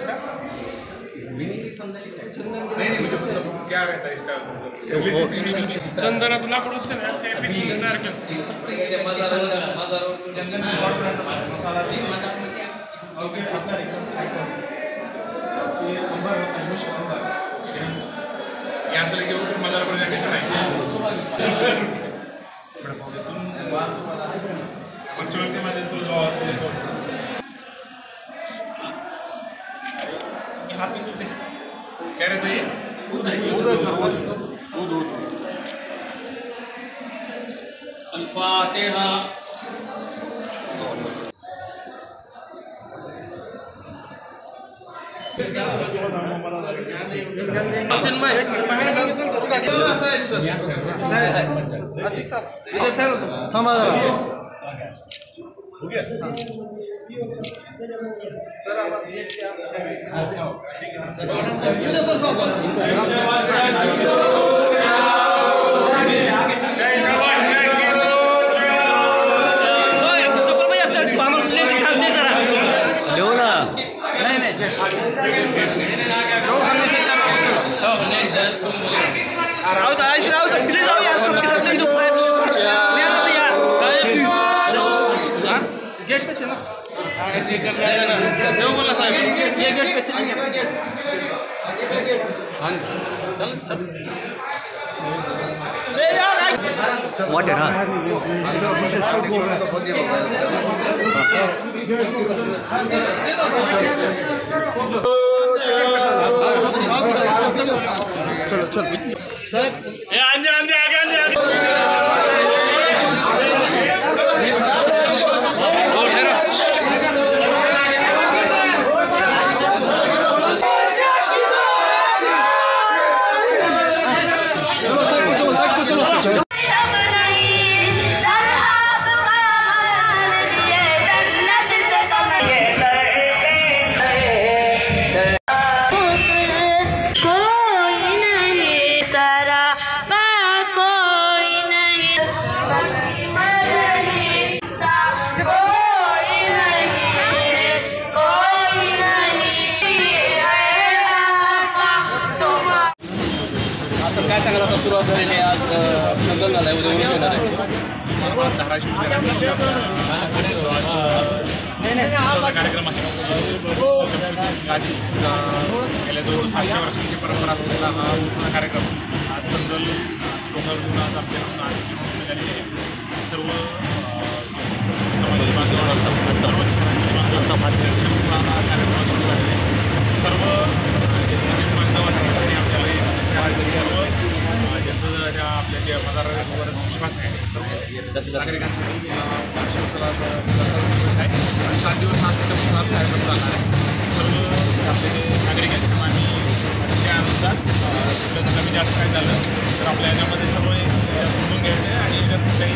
इसका? नहीं मुझे मतलब क्या रहता है इसका? चंदन तो लाकूड असतं ना ते पीस तयार करतात. चंदन मसाला यहाँ से लेके ऊपर मजार पर जाके चढ़ाएंगे. बच्चों के माध्यम से जो हाथ में सुनते कह रहे थे उधर सर उधर अल-फातिहा. थांबा जरा. हो गया सर गेट पे से ना बोला साहब ये गेट पे से नहीं गेट हाँ चल चल वाट है ना चलो चलो आगे आगे आगे आगे काय सांगाल आता सुरुवात झालेली आहे. आज संगल झाला आहे उद्या उरुस होणार आहे. धाराशिव कार्यक्रम आहे. गेल्या 200 वर्षांची परंपरा असलेला हा उत्सव कार्यक्रम आज संगल लोकांकडून आज आपल्याकडून निघालेली आहे. सर्व समाजाची बांधव कार्यक्रम सुरू झालेले सर्व मुस्लिम बांधव असणारे आपल्याला सर्व ज्यांचं आपल्या जे मदारावर विश्वास आहे सर्व नागरिकांसाठी शिवसेना आहे. 7 दिवस हा उत्सवात कार्यक्रम चालणार आहे. सर्व आपले जे नागरिक आहेत किंवा आम्ही अतिशय आनंदात कमी जास्त काय झालं तर आपल्या याच्यामध्ये सर्व समजून घ्यायचं आहे आणि याच्यात काही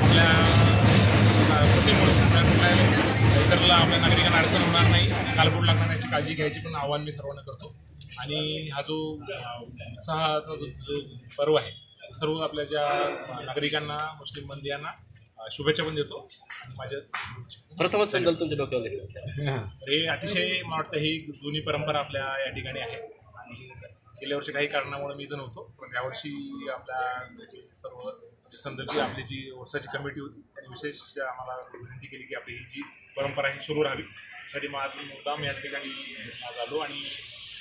आपल्या कृतीमुळे कुठल्या इतरला आपल्या नागरिकांना अडचण होणार नाही आणि कालबोट लागणार याची काळजी घ्यायची पण आव्हान मी सर्वांना करतो. आणि हा जो उत्साहाचा जो पर्व आहे सर्व आपल्या ज्या नागरिकांना मुस्लिम बंधूंना शुभेच्छा पण देतो. आणि माझ्या प्रथमच संगल तुमच्या डोक्यावर हे अतिशय मला वाटतं ही जुनी परंपरा आपल्या या ठिकाणी आहे. आणि गेल्या वर्षी काही कारणामुळे मी इथं नव्हतो पण यावर्षी आपल्या सर्व संदर्भाची आपली जी वर्षाची कमिटी होती त्यांनी विशेष आम्हाला विनंती केली की आपली ही जी परंपरा ही सुरू राहावी यासाठी मग आज मुद्दाम या ठिकाणी आज आलो. आणि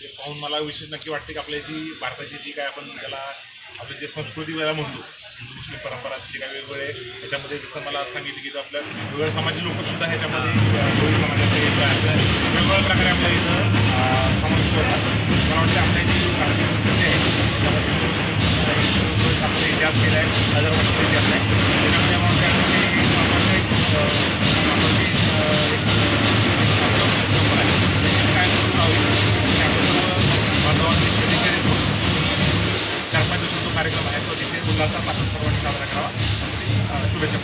ते पाहून मला विशेष नक्की वाटते की आपली जी भारताची जी काय आपण त्याला आपली जे संस्कृती वेळा म्हणतो हिंदू मुस्लिम परंपरा जे काय वेगवेगळे याच्यामध्ये जसं मला सांगितलं की आपल्या वेगवेगळ्या समाजाची लोकंसुद्धा ह्याच्यामध्ये कोळी समाजाचे वेगवेगळ्या प्रकारे आपल्या इथं समाविष्ट होतात. मला वाटतं आपल्या जी भारतीय संस्कृती आहे त्यामध्ये मुस्लिम आपले इतिहास केला आहे 1000 वर्षाचा इतिहास आहे त्याच्यामध्ये मला वाटतं कार्यक्रम आहे तो अतिशय उल्हासात आपण सर्वांनी साजरा करावा. शुभेच्छा.